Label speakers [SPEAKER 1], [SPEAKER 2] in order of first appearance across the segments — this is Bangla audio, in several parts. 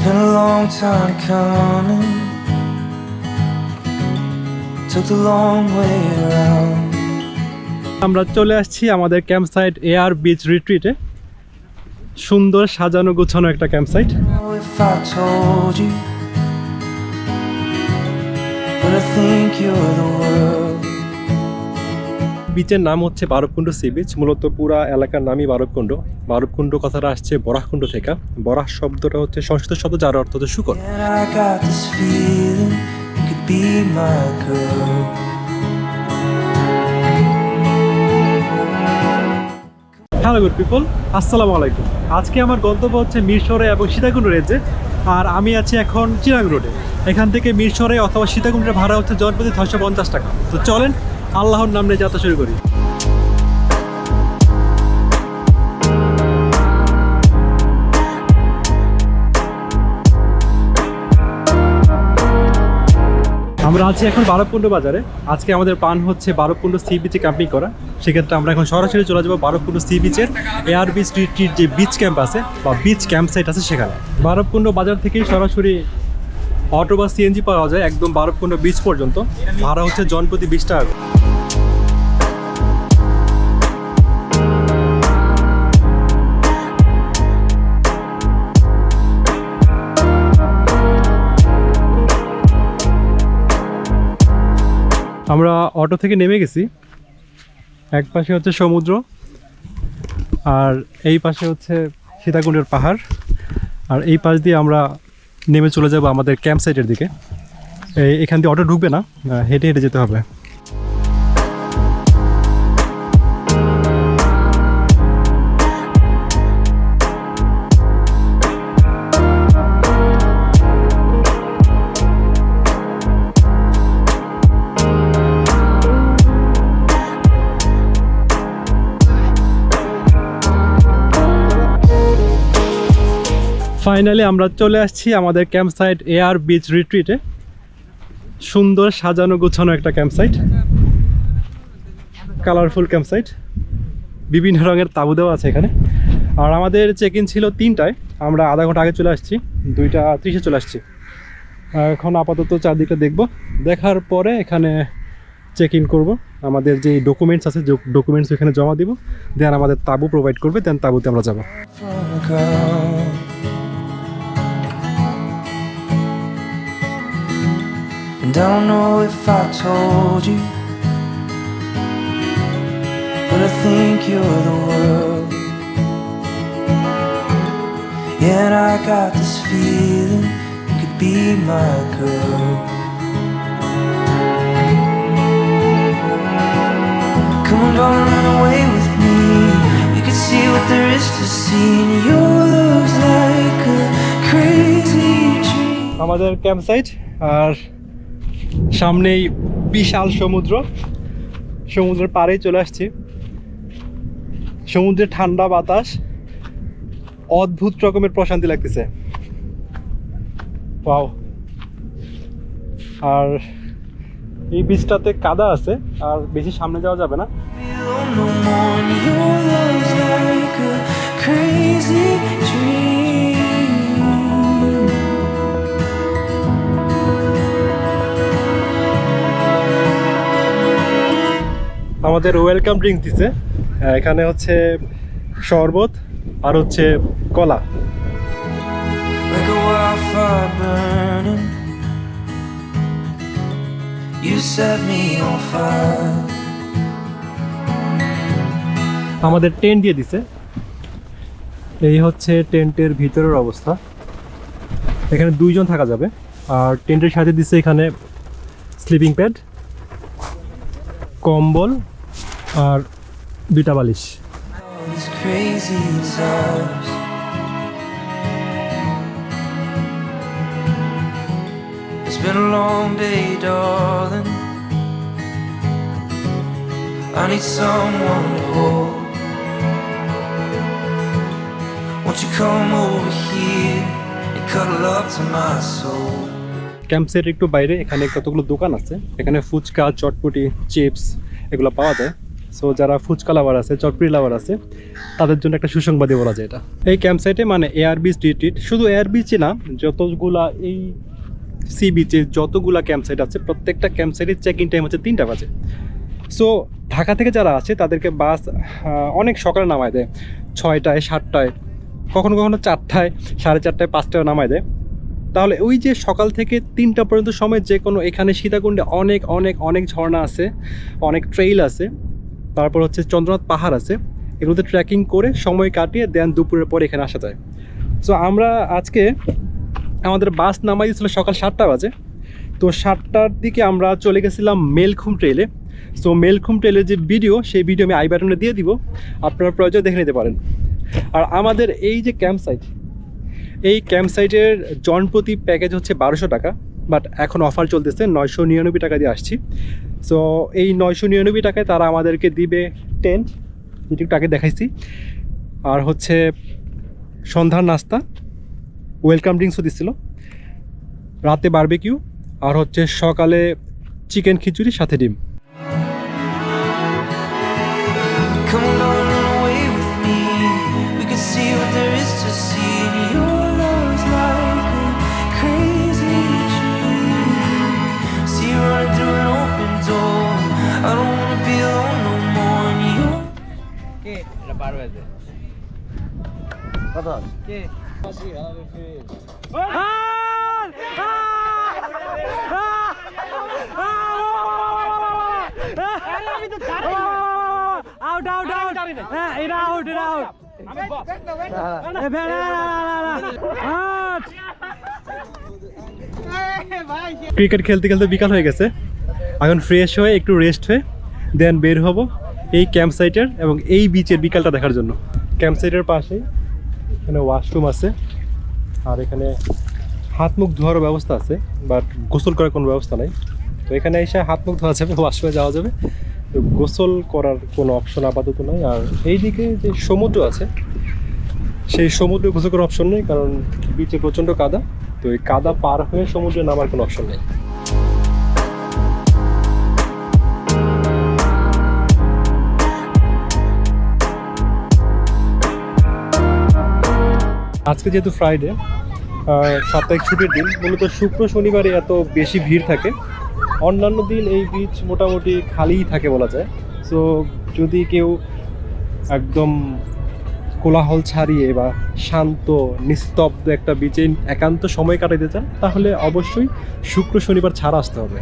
[SPEAKER 1] been a long time coming. Took the long way around.
[SPEAKER 2] আমরা চলে আসছি আমাদের ক্যাম্প সাইট এয়ার বিচ রিট্রিটে। সুন্দর সাজানো গোছানো একটা camp site.
[SPEAKER 1] Oh, if I told you, but I think you're the world.
[SPEAKER 2] বিচের নাম হচ্ছে বারবকুণ্ড সি বিচ। মূলত পুরা এলাকার নামই বারবকুণ্ড। বারবকুণ্ড কথাটা আসছে বরাহকুণ্ড থেকে। বরাহ শব্দটা হচ্ছে সংস্কৃত শব্দ, যার অর্থ হচ্ছে শুকর।
[SPEAKER 1] And I got this feeling you could be my girl.
[SPEAKER 2] Hello good people, আসসালামু আলাইকুম। আজকে আমার গন্তব্য হচ্ছে মিরসরাই এবং সীতাকুণ্ড রেঞ্জে। আর আমি আছি এখন চিরাং রোডে। এখান থেকে মিরসরাই অথবা সীতাকুণ্ডের ভাড়া হচ্ছে জনপ্রতি 650 টাকা। তো চলেন আল্লাহর নাম নিয়ে যাত্রা শুরু করি। আমরা আছি এখন বারবকুণ্ড বাজারে। আজকে আমাদের প্ল্যান হচ্ছে বারবকুণ্ড সি বিচে ক্যাম্পিং করা। সেক্ষেত্রে আমরা এখন সরাসরি চলে যাবো বারবকুণ্ড সি বিচের এয়ার বিচ রিট্রিট যে বিচ ক্যাম্প আছে বা বিচ ক্যাম্প সাইট আছে সেখানে। বারবকুণ্ড বাজার থেকেই সরাসরি অটো বা সিএনজি পাওয়া যায় একদম বারবকুণ্ড বিচ পর্যন্ত। ভাড়া হচ্ছে জনপ্রতি 20 টাকা। আমরা অটো থেকে নেমে গেছি। এক পাশে হচ্ছে সমুদ্র আর এই পাশে হচ্ছে সীতাকুণ্ডের পাহাড়। আর এই পাশ দিয়ে আমরা নেমে চলে যাব আমাদের ক্যাম্প সাইটের দিকে। এখান দিয়ে অটো ঢুকবে না, হেঁটে হেঁটে যেতে হবে। ফাইনালি আমরা চলে আসছি আমাদের ক্যাম্প সাইট এয়ার বিচ রিট্রিটে। সুন্দর সাজানো গোছানো একটা camp site, colourful camp site. বিভিন্ন রঙের তাঁবু দেওয়া আছে এখানে। আর আমাদের চেক ইন ছিল 3টায়, আমরা আধা ঘন্টা আগে চলে আসছি, 2:30 চলে আসছি। এখন আপাতত চারদিকটা দেখব, দেখার পরে এখানে চেক ইন করবো। আমাদের যে ডকুমেন্টস আছে ডকুমেন্টস এখানে জমা দিব, দেন আমাদের তাঁবু প্রোভাইড করবে, দেন তাঁবুতে আমরা যাবো।
[SPEAKER 1] From the ground. And I don't know if I told you, but I think you're the world. Yeah, and I got this feeling you could be my girl. Come on, darling, run away with me. You can see what there is to see, and your love's like a crazy dream.
[SPEAKER 2] আমাদের ক্যাম্প সাইট আর সামনেই বিশাল সমুদ্র। সমুদ্রের পাড়েই চলে আসছি। সমুদ্রের ঠান্ডা বাতাস, অদ্ভুত রকমের প্রশান্তি লাগতেছে। ওয়াও। আর এই বিচটাতে কাদা আছে, আর বেশি সামনে যাওয়া যাবে না।
[SPEAKER 1] Feel no more, and your love's like a crazy dream.
[SPEAKER 2] আমাদের ওয়েলকাম ড্রিঙ্ক দিছে। এখানে হচ্ছে শরবত আর হচ্ছে কলা।
[SPEAKER 1] Like a wildfire burning, you set me on fire.
[SPEAKER 2] আমাদের টেন্ট দিয়ে দিছে। এই হচ্ছে টেন্টের ভিতরের অবস্থা। এখানে 2 জন থাকা যাবে। আর টেন্টের সাথে দিছে এখানে স্লিপিং প্যাড, কম্বল আর 2টা বালিশ।
[SPEAKER 1] All these crazy desires. It's been a long day, darling. I need someone to hold. Won't you come over here and cuddle up to my soul?
[SPEAKER 2] ক্যাম্পসের একটু বাইরে এখানে কতগুলো দোকান আছে। এখানে ফুচকা, চটপটি, চিপস এগুলো পাওয়া যায়। সো যারা ফুচকা লাভার আছে, চটপটি লাভার আছে, তাদের জন্য একটা সুসংবাদই বলা যায় এটা। এই ক্যাম্প সাইটে মানে এয়ার বিচ রিট্রিট, শুধু এয়ার বিচই না, যতগুলা এই সি বিচে যতগুলা ক্যাম্প সাইট আছে প্রত্যেকটা ক্যাম্প সাইটের চেক ইন টাইম হচ্ছে 3টা বাজে। সো ঢাকা থেকে যারা আছে তাদেরকে বাস অনেক সকালে নামায় দেয়, 6টায় 7টায়, কখনো কখনো 4টায়, 4:30টায়, 5টায় নামায় দেয়। তাহলে ওই যে সকাল থেকে 3টা পর্যন্ত সময় যে কোনো এখানে সীতাকুণ্ডে অনেক অনেক অনেক ঝর্ণা আছে, অনেক ট্রেইল আছে, তারপর হচ্ছে চন্দ্রনাথ পাহাড় আছে, এগুলোতে ট্রেকিং করে সময় কাটিয়ে দেন দুপুরের পরে এখানে আসা যায়। সো আমরা আজকে আমাদের বাস নামাই দিয়েছিল সকাল 7টা বাজে, তো 7টার দিকে আমরা চলে গেছিলাম মেলখুম ট্রেলে। সো মেলখুম ট্রেলের যে ভিডিও, সেই ভিডিও আমি আই বাটনে দিয়ে দিব, আপনারা প্রয়োজন দেখে নিতে পারেন। আর আমাদের এই যে ক্যাম্প সাইট, এই ক্যাম্প সাইটের জনপ্রতি প্যাকেজ হচ্ছে 1200 টাকা, বাট এখন অফার চলতেছে 999 টাকা দিয়ে আসছি। সো এই 999 টাকায় তারা আমাদেরকে দিবে টেন্ট, যেটি একটু আগে দেখাইছি, আর হচ্ছে সন্ধ্যার নাস্তা, ওয়েলকাম ড্রিঙ্কসও দিচ্ছিল, রাতে বারবিকিউ, আর হচ্ছে সকালে চিকেন খিচুড়ি সাথে ডিম।
[SPEAKER 1] Come along and away with me. We can see what there is to see. And your love's like a crazy dream. See you running through an open door. I don't wanna be alone no more. And you're
[SPEAKER 2] cricket খেলতে খেলতে বিকাল হয়ে গেছে, এখন ফ্রেশ হয়ে একটু রেস্ট হয়ে দেন বের হব এই ক্যাম্প সাইটের এবং এই বিচের বিকালটা দেখার জন্য। ক্যাম্প সাইটের পাশেই এখানে ওয়াশরুম আছে, আর এখানে হাত মুখ ধোয়ারও ব্যবস্থা আছে, বাট গোসল করার কোনো ব্যবস্থা নাই। তো এখানে এসে হাত মুখ ধোয়া যাবে, ওয়াশরুমে যাওয়া যাবে, তো গোসল করার কোনো অপশন আপাতত নাই। আর এইদিকে যে সমুদ্র আছে, সেই সমুদ্রে গোসল করার অপশন নেই, কারণ বিচে প্রচণ্ড কাদা, তো এই কাদা পার হয়ে সমুদ্রে নামার কোনো অপশন নেই। আজকে যেহেতু ফ্রাইডে, সাপ্তাহিক ছুটির দিন, মূলত শুক্র শনিবারে এত বেশি ভিড় থাকে, অন্যান্য দিন এই বিচ মোটামুটি খালিই থাকে বলা যায়। সো যদি কেউ একদম কোলাহল ছাড়িয়ে বা শান্ত নিস্তব্ধ একটা বিচে একান্ত সময় কাটাতে চান, তাহলে অবশ্যই শুক্র শনিবার ছাড়া আসতে হবে।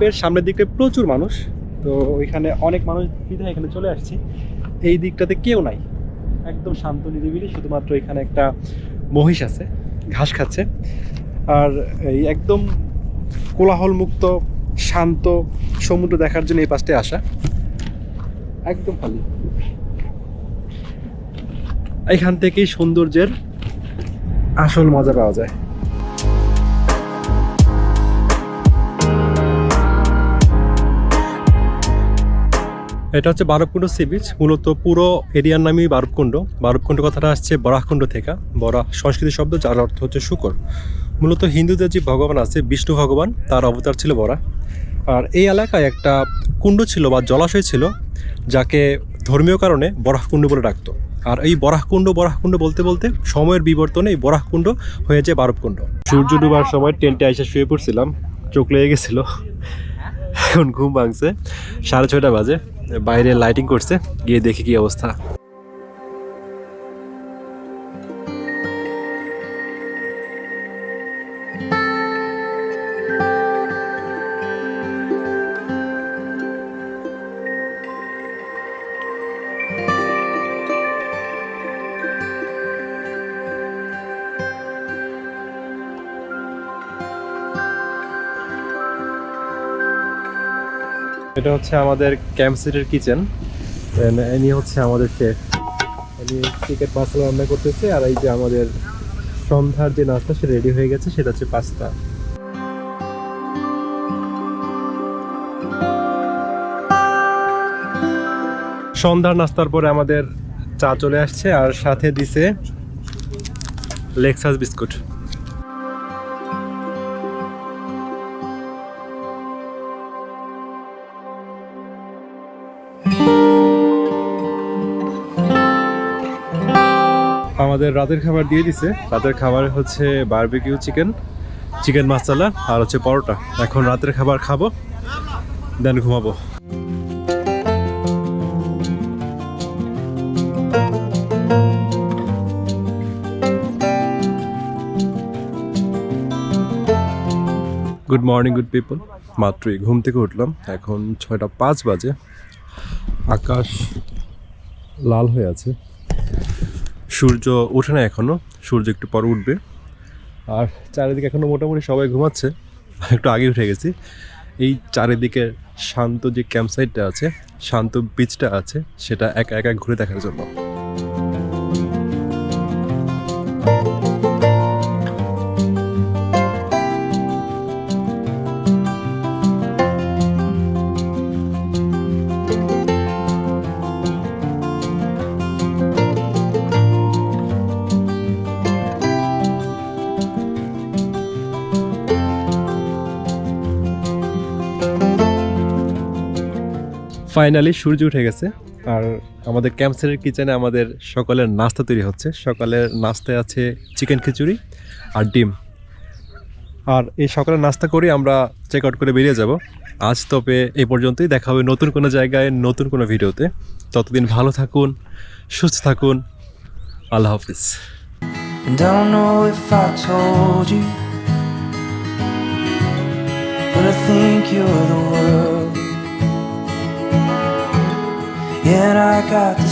[SPEAKER 2] এর সামনের দিকে প্রচুর মানুষ, তো ওইখানে অনেক মানুষ বিধায় এখানে চলে আসছি। এই দিকটাতে কেউ নাই, একদম শান্ত নিরিবিলি, শুধুমাত্র এখানে একটা মহিষ আছে ঘাস খাচ্ছে। আর এই একদম কোলাহল মুক্ত শান্ত সমুদ্র দেখার জন্য এই পাশটায় আসা, একদম খালি। এখান থেকেই সৌন্দর্যের আসল মজা পাওয়া যায়। এটা হচ্ছে বারবকুণ্ড সি বিচ, মূলত পুরো এরিয়ার নামই বারবকুণ্ড। বারবকুণ্ড কথাটা আসছে বরাহকুণ্ড থেকে, বরাহ সংস্কৃত শব্দ, যার অর্থ হচ্ছে শুকর। মূলত হিন্দুদের যে ভগবান আছে বিষ্ণু ভগবান, তার অবতার ছিল বরাহ। আর এই এলাকায় একটা কুণ্ড ছিল বা জলাশয় ছিল, যাকে ধর্মীয় কারণে বরাহকুণ্ড বলে ডাকতো। আর এই বরাহকুণ্ড বলতে বলতে সময়ের বিবর্তনে এই বরাহকুণ্ড হয়েছে বারবকুণ্ড। সূর্য ডুবার সময় টেন্টে এসে শুয়ে পড়ছিলাম, চোখ লেগে গেছিল, এখন ঘুম ভাঙছে। 6:30 বাজে, বাইরে লাইটিং করছে, গিয়ে দেখি কি অবস্থা। এটা হচ্ছে আমাদের ক্যাম্প সাইটের কিচেন, ইনি হচ্ছে আমাদের শেফ, ইনি চিকেন পাস্তা রান্না করতেছে। আর এই যে আমাদের সন্ধ্যার যে নাস্তা সেটা রেডি হয়ে গেছে, সেটা হচ্ছে পাস্তা। সন্ধ্যার নাস্তার পরে আমাদের চা চলে আসছে আর সাথে দিছে লেক্সাস বিস্কুট। আমাদের রাতের খাবার দিয়ে দিছে। রাতের খাবার হচ্ছে বারবিকিউ চিকেন, চিকেন মশলা আর হচ্ছে পরোটা। এখন রাতের খাবার খাবো, দেন ঘুমাবো। Good morning good people. মাত্রই ঘুম থেকে উঠলাম, এখন 6:05 বাজে। আকাশ লাল হয়ে আছে, সূর্য ওঠে না এখনো, সূর্য একটু পর উঠবে। আর চারিদিকে এখনো মোটামুটি সবাই ঘুমাচ্ছে, একটু আগে উঠে গেছি। এই চারিদিকে শান্ত যে ক্যাম্পসাইটটা আছে, শান্ত বিচটা আছে, সেটা একা একা ঘুরে দেখার জন্য। ফাইনালি সূর্য উঠে গেছে আর আমাদের ক্যাম্পসাইটের কিচেনে আমাদের সকালের নাস্তা তৈরি হচ্ছে। সকালের নাস্তায় আছে চিকেন খিচুড়ি আর ডিম। আর এই সকালের নাস্তা করে আমরা চেক আউট করে বেরিয়ে যাব। আজ তবে এই পর্যন্তই, দেখা হবে নতুন কোনো জায়গায় নতুন কোনো ভিডিওতে। ততদিন ভালো থাকুন, সুস্থ থাকুন, আল্লাহ হাফিজ।
[SPEAKER 1] And I don't know if I told you, but I think you're the world. Yet I got this